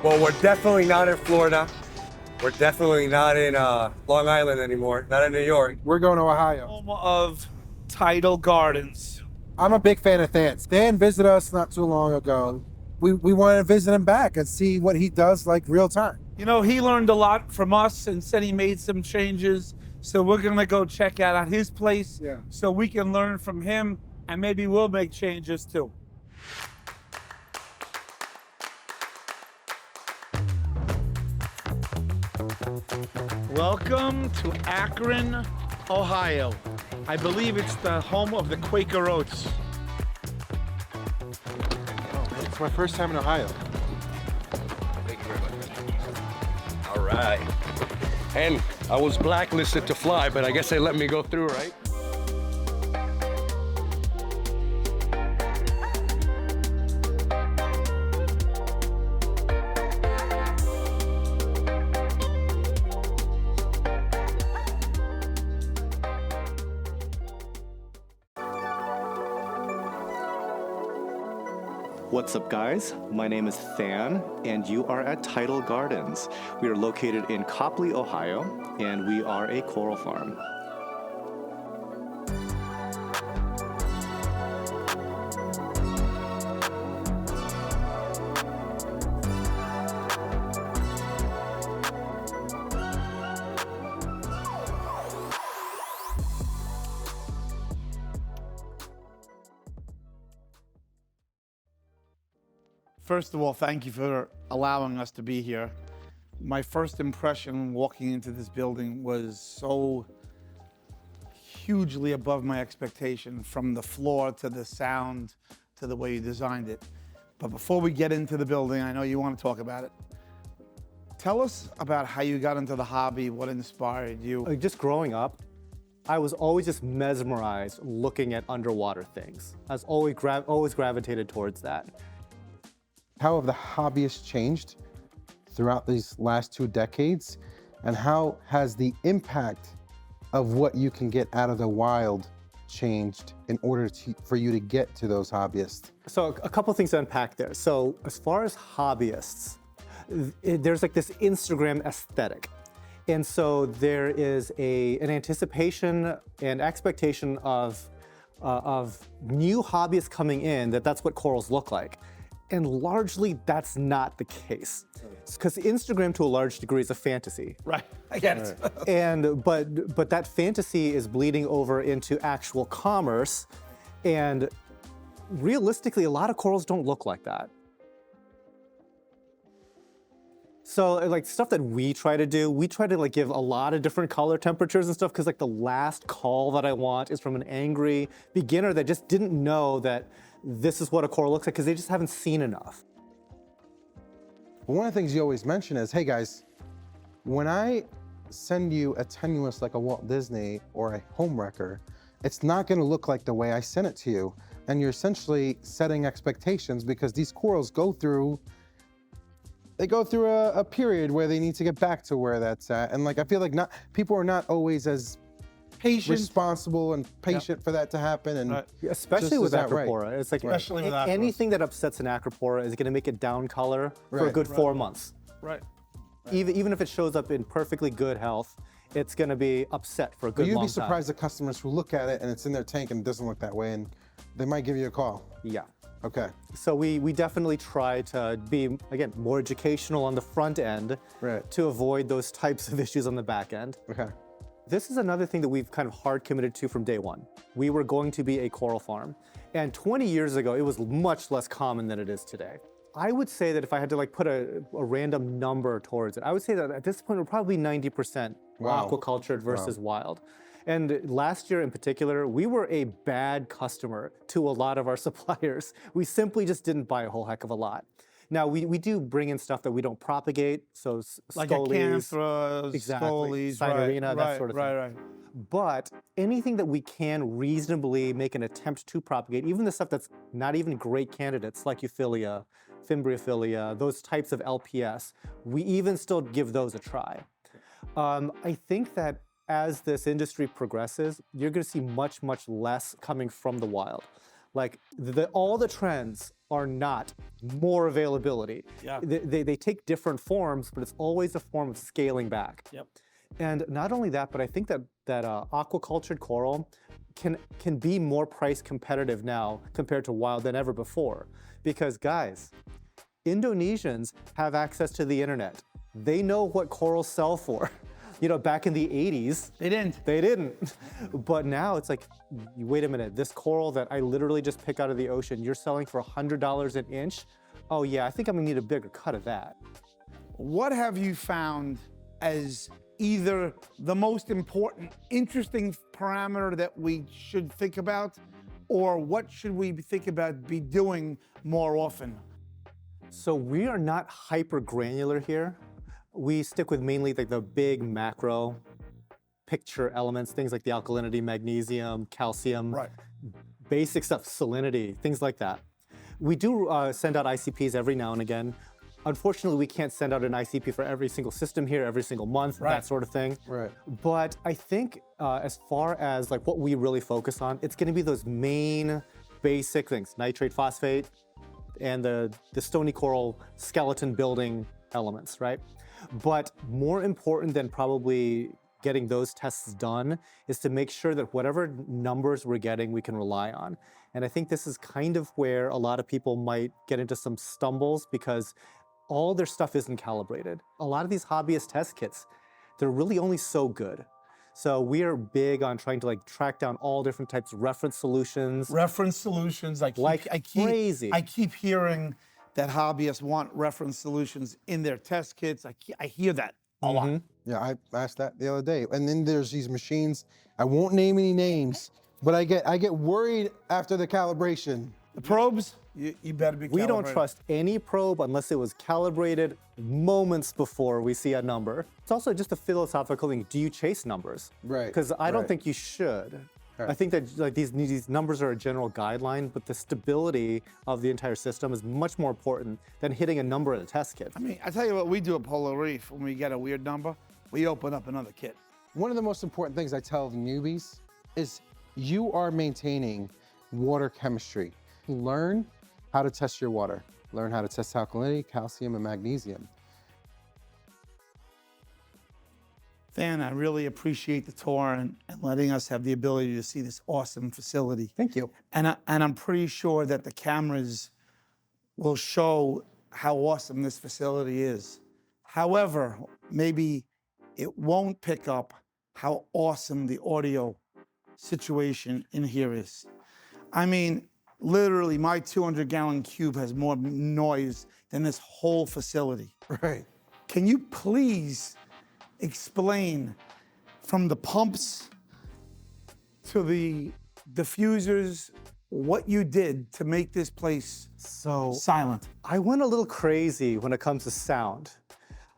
Well, we're definitely not in Florida. We're definitely not in Long Island anymore, not in New York. We're going to Ohio. Home of Tidal Gardens. I'm a big fan of Than. Than visited us not too long ago. We wanted to visit him back and see what he does like real time. You know, he learned a lot from us and said he made some changes. So we're gonna go check out his place so we can learn from him and maybe we'll make changes too. Welcome to Akron, Ohio. I believe it's the home of the Quaker Oats. It's my first time in Ohio. Thank you very much. All right. And I was blacklisted to fly, but I guess they let me go through, right? What's up, guys? My name is Than, and you are at Tidal Gardens. We are located in Copley, Ohio, and we are a coral farm. First of all, thank you for allowing us to be here. My first impression walking into this building was so hugely above my expectation, from the floor to the sound to the way you designed it. But before we get into the building, I know you want to talk about it. Tell us about how you got into the hobby, what inspired you. Just growing up, I was always just mesmerized looking at underwater things. I was always gravitated towards that. How have the hobbyists changed throughout these last 2 decades? And how has the impact of what you can get out of the wild changed in order for you to get to those hobbyists? So a couple things to unpack there. So as far as hobbyists, there's like this Instagram aesthetic. And so there is an anticipation and expectation of new hobbyists coming in that's what corals look like. And largely, that's not the case. Because Instagram, to a large degree, is a fantasy. Right, I get it. And but that fantasy is bleeding over into actual commerce. And realistically, a lot of corals don't look like that. So like stuff that we try to do, we try to like give a lot of different color temperatures and stuff, because like the last call that I want is from an angry beginner that just didn't know that this is what a coral looks like, because they just haven't seen enough. One of the things you always mention is, hey guys, when I send you a tenuous like a Walt Disney or a home wrecker, it's not gonna look like the way I sent it to you. And you're essentially setting expectations, because these corals go through a period where they need to get back to where that's at. And like, I feel like people are not always as responsible and patient for that to happen. And especially with Acropora. It's like Especially with Acropora. anything that upsets an Acropora is gonna make it down color for a good 4 months. Right. Even if it shows up in perfectly good health, it's gonna be upset for a good long time. You'd be surprised at customers who look at it and it's in their tank and it doesn't look that way, and they might give you a call. Yeah. Okay. So we definitely try to be, again, more educational on the front end to avoid those types of issues on the back end. Okay. This is another thing that we've kind of hard committed to from day one. We were going to be a coral farm. And 20 years ago, it was much less common than it is today. I would say that if I had to like put a random number towards it, I would say that at this point, we're probably 90% aquacultured versus wild. And last year in particular, we were a bad customer to a lot of our suppliers. We simply just didn't buy a whole heck of a lot. Now, we do bring in stuff that we don't propagate, so like Scoles, acanthus, exactly, Scoles, Cynorina, that sort of thing. Right. But anything that we can reasonably make an attempt to propagate, even the stuff that's not even great candidates, like Euphilia, Fimbriophilia, those types of LPS, we even still give those a try. I think that as this industry progresses, you're gonna see much, much less coming from the wild. Like all the trends are not more availability. Yeah. They take different forms, but it's always a form of scaling back. Yep. And not only that, but I think that aquacultured coral can be more price competitive now compared to wild than ever before. Because guys, Indonesians have access to the internet. They know what corals sell for. You know, back in the 80s, They didn't. they didn't. But now it's like, wait a minute, this coral that I literally just pick out of the ocean, you're selling for $100 an inch? Oh yeah, I think I'm gonna need a bigger cut of that. What have you found as either the most important, interesting parameter that we should think about, or what should we think about be doing more often? So we are not hyper granular here. We stick with mainly like the big macro picture elements, things like the alkalinity, magnesium, calcium, Right. basic stuff, salinity, things like that. We do send out ICPs every now and again. Unfortunately, we can't send out an ICP for every single system here, every single month, Right. that sort of thing. Right. But I think as far as like what we really focus on, it's gonna be those main basic things, nitrate, phosphate, and the stony coral skeleton building elements, right? But more important than probably getting those tests done is to make sure that whatever numbers we're getting, we can rely on. And I think this is kind of where a lot of people might get into some stumbles because all their stuff isn't calibrated. A lot of these hobbyist test kits, they're really only so good. So we are big on trying to like track down all different types of reference solutions. Reference solutions, I keep crazy. I keep hearing that hobbyists want reference solutions in their test kits. I hear that a lot. Yeah, I asked that the other day. And then there's these machines. I won't name any names, but I get worried after the calibration. The probes, you better be. We don't calibrated. trust any probe unless it was calibrated moments before we see a number. It's also just a philosophical thing. Do you chase numbers? Right, Because I don't right. think you should. Right. I think that like these numbers are a general guideline, but the stability of the entire system is much more important than hitting a number in a test kit. I mean, I tell you what we do at Polar Reef when we get a weird number, we open up another kit. One of the most important things I tell the newbies is you are maintaining water chemistry. Learn how to test your water. Learn how to test alkalinity, calcium, and magnesium. Van, I really appreciate the tour and letting us have the ability to see this awesome facility. Thank you. And I'm pretty sure that the cameras will show how awesome this facility is. However, maybe it won't pick up how awesome the audio situation in here is. I mean, literally my 200-gallon cube has more noise than this whole facility. Right. Can you please explain from the pumps to the diffusers what you did to make this place So silent? I went a little crazy when it comes to sound.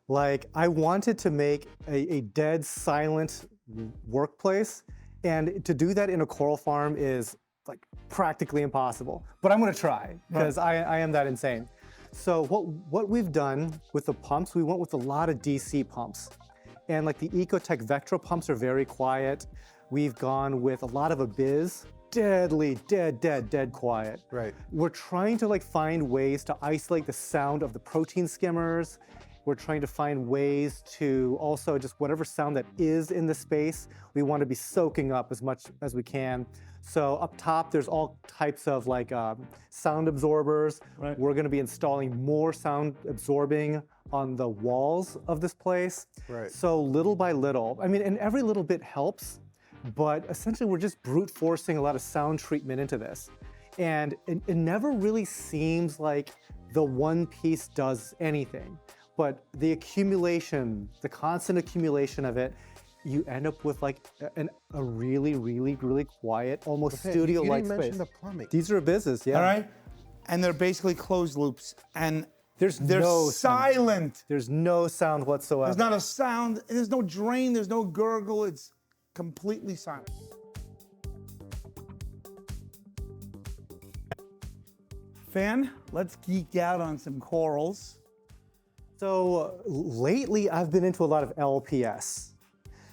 Like I wanted to make a dead silent workplace, and to do that in a coral farm is like practically impossible. But I'm gonna try because I am that insane. So what we've done with the pumps, we went with a lot of DC pumps. And like the Ecotech Vectra pumps are very quiet. We've gone with a lot of Abiz, deadly, dead quiet. Right. We're trying to like find ways to isolate the sound of the protein skimmers. We're trying to find ways to also just whatever sound that is in the space, we want to be soaking up as much as we can. So up top, there's all types of like sound absorbers. Right. We're going to be installing more sound absorbing on the walls of this place. Right. So little by little, I mean, and every little bit helps, but essentially we're just brute forcing a lot of sound treatment into this. And it never really seems like the one piece does anything, but the accumulation, the constant accumulation of it, you end up with like a really quiet, almost Hey, studio-like you didn't mention space. the plumbing. These are business, yeah. All right? And they're basically closed loops. And There's they're no silent. There's no sound whatsoever. There's not a sound. There's no drain. There's no gurgle. It's completely silent. Fan, let's geek out on some corals. So lately I've been into a lot of LPS.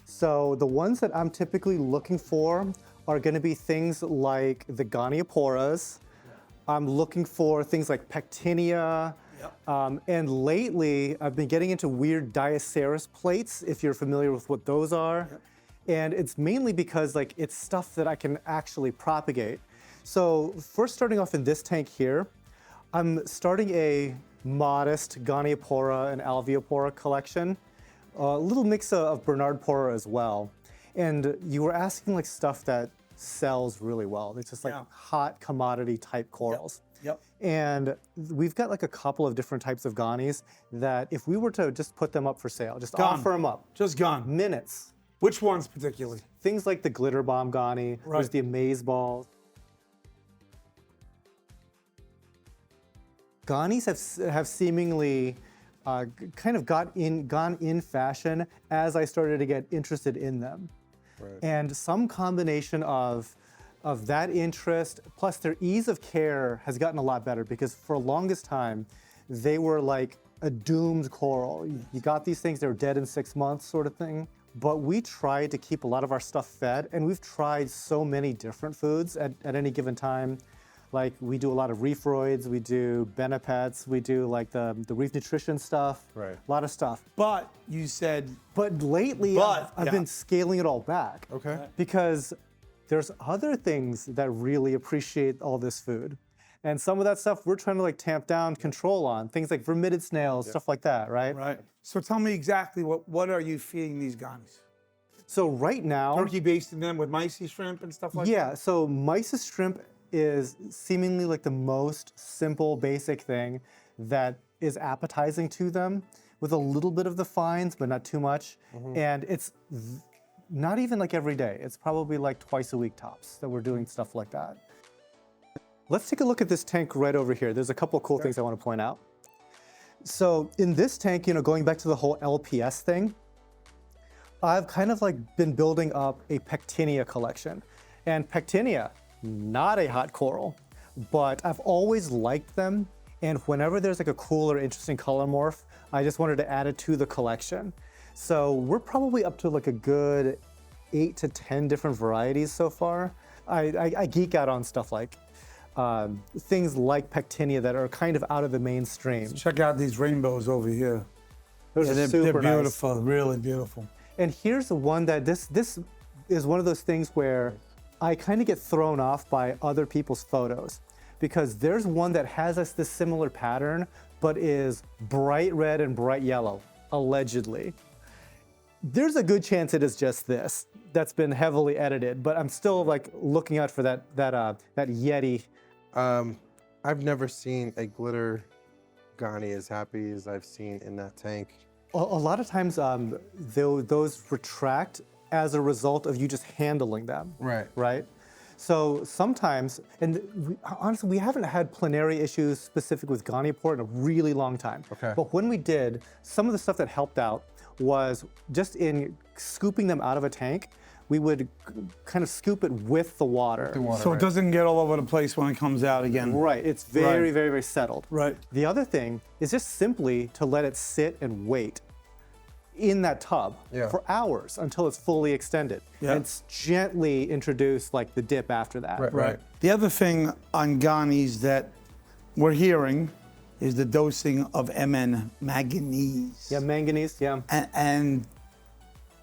So the ones that I'm typically looking for are going to be things like the Gonioporas. I'm looking for things like Pectinia. And lately, I've been getting into weird Diaceras plates, if you're familiar with what those are. And it's mainly because like it's stuff that I can actually propagate. So first starting off in this tank here, I'm starting a modest Goniopora and Alveopora collection, a little mix of Bernardpora as well. And you were asking like stuff that sells really well. It's just like hot commodity type corals. Yep. And we've got like a couple of different types of Gonis that if we were to just put them up for sale, just offer them up, Just gone. minutes. Which ones particularly? Things like the glitter bomb Goni, there's the amaze balls. Gonis have seemingly kind of gone in fashion as I started to get interested in them. And some combination of that interest plus their ease of care has gotten a lot better, because for the longest time they were like a doomed coral. You got these things, they were dead in 6 months sort of thing. But we tried to keep a lot of our stuff fed, and we've tried so many different foods at any given time. Like we do a lot of reefroids, we do Benepets, we do like the reef nutrition stuff, a lot of stuff. But you said, But lately, I've been scaling it all back. Okay. Because there's other things that really appreciate all this food. And some of that stuff we're trying to like tamp down control on, things like vermitid snails, stuff like that, right? right. So tell me exactly what are you feeding these Gonis? So right now, Turkey basting them with mysis shrimp and stuff like that? yeah, so mysis shrimp is seemingly like the most simple, basic thing that is appetizing to them, with a little bit of the fines, but not too much. And it's not even like every day. It's probably like twice a week tops that we're doing stuff like that. Let's take a look at this tank right over here. There's a couple of cool things I want to point out. So in this tank, you know, going back to the whole LPS thing, I've kind of like been building up a Pectinia collection. And Pectinia, not a hot coral, but I've always liked them. And whenever there's like a cool or interesting color morph, I just wanted to add it to the collection. So we're probably up to like a good 8 to 10 different varieties so far. I geek out on stuff like things like Pectinia that are kind of out of the mainstream. Check out these rainbows over here. Those are they're super nice. beautiful, really beautiful. And here's the one that this is one of those things where I kind of get thrown off by other people's photos, because there's one that has this similar pattern, but is bright red and bright yellow, allegedly. There's a good chance it is just this that's been heavily edited, but I'm still like looking out for that Yeti. I've never seen a glitter Goni as happy as I've seen in that tank. A lot of times those retract as a result of you just handling them. Right? So sometimes, and honestly, we haven't had planary issues specific with Goniopora in a really long time. Okay. But when we did, some of the stuff that helped out was just in scooping them out of a tank, we would kind of scoop it with the water. So it doesn't get all over the place when it comes out again. Right, it's very, very, very settled. Right. The other thing is just simply to let it sit and wait in that tub for hours until it's fully extended. Yeah. And it's gently introduce like the dip after that. Right. The other thing on Gonis that we're hearing is the dosing of MN manganese. Yeah, manganese, yeah. And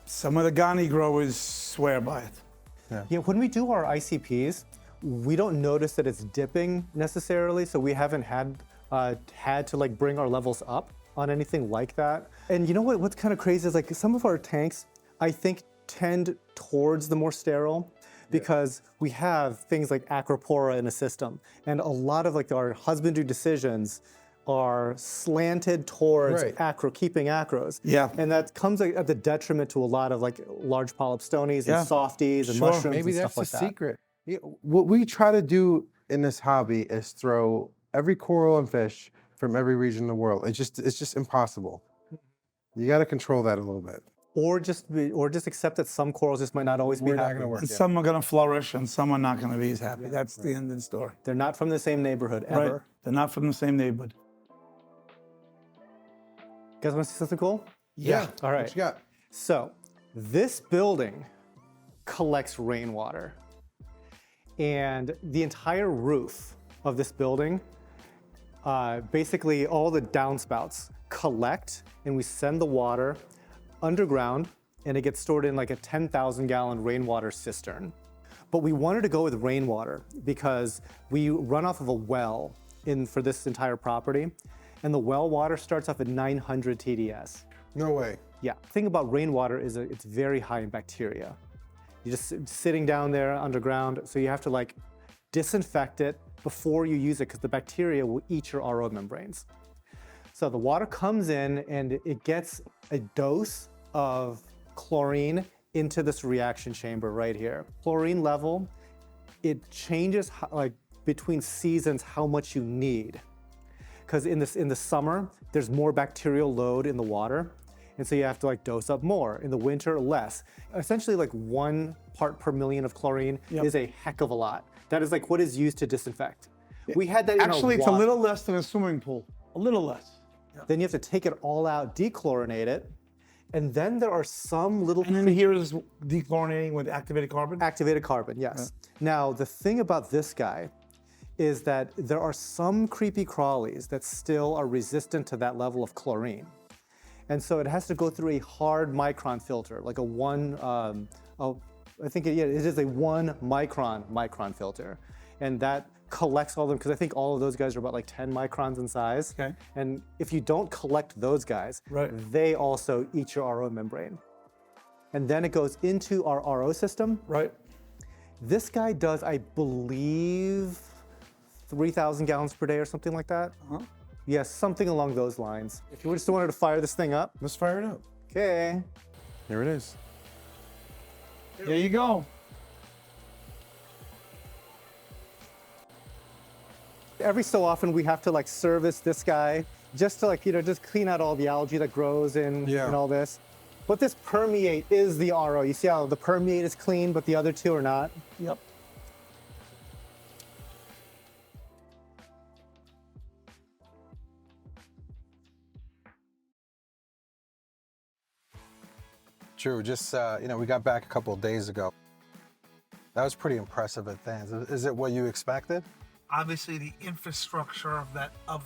some of the Goni growers swear by it. Yeah, when we do our ICPs, we don't notice that it's dipping necessarily, so we haven't had to like bring our levels up on anything like that. And you know what's kind of crazy is like some of our tanks, I think, tend towards the more sterile, because we have things like Acropora in a system, and a lot of like our husbandry decisions are slanted towards keeping acros. Yeah. And that comes at the detriment to a lot of like large polypstonies and softies and mushrooms Maybe and that's stuff like the that. secret. Yeah, what we try to do in this hobby is throw every coral and fish from every region of the world. It's just impossible. You got to control that a little bit. Or just accept that some corals just might not always be We're not happy. gonna work. And some are going to flourish and some are not going to be as happy. That's the end of the story. They're not from the same neighborhood ever. Right. They're not from the same neighborhood. You guys want to see something cool? Yeah. All right. What you got? So this building collects rainwater. And the entire roof of this building, basically all the downspouts collect, and we send the water underground, and it gets stored in like a 10,000 gallon rainwater cistern. But we wanted to go with rainwater because we run off of a well for this entire property, and the well water starts off at 900 TDS. No way. Yeah, the thing about rainwater is that it's very high in bacteria. You're just sitting down there underground, so you have to like disinfect it before you use it because the bacteria will eat your RO membranes. So the water comes in and it gets a dose of chlorine into this reaction chamber right here. Chlorine level, it changes like between seasons how much you need. Because in the summer, there's more bacterial load in the water, and so you have to like dose up more. In the winter, less. Essentially like 1 part per million of chlorine is a heck of a lot. That is like what is used to disinfect. We had that Actually, in it's our a little less than a swimming pool. A little less. Then you have to take it all out, dechlorinate it, and then there are some little And then here is dechlorinating with activated carbon. activated carbon, yes. Now, the thing about this guy is that there are some creepy crawlies that still are resistant to that level of chlorine. And so it has to go through a hard micron filter, like a I think it is a 1 micron filter. And that collects all of them, because I think all of those guys are about like 10 microns in size. Okay. And if you don't collect those guys, they also eat your RO membrane. And then it goes into our RO system. Right. This guy does, I believe, 3,000 gallons per day or something like that. Yes, something along those lines. If you just wanted to fire this thing up. Let's fire it up. Okay. Here it is. There you go. Every so often we have to like service this guy just to like, just clean out all the algae that grows in and all this. But this permeate is the RO. You see how the permeate is clean, but the other two are not? Yep. Drew, just, we got back a couple of days ago. That was pretty impressive advance. Is it what you expected? Obviously, the infrastructure of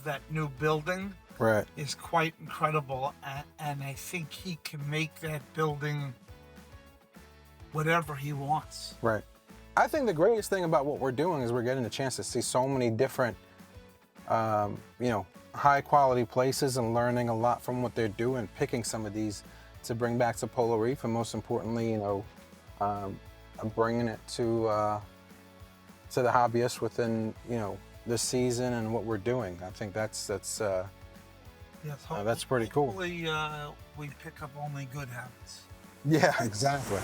that new building Right. is quite incredible, and I think he can make that building whatever he wants. Right. I think the greatest thing about what we're doing is we're getting a chance to see so many different, high quality places and learning a lot from what they're doing, picking some of these to bring back to Polo Reef, and most importantly, bringing it to the hobbyists within, this season and what we're doing. I think that's pretty cool. Hopefully, we pick up only good habits. Yeah, exactly.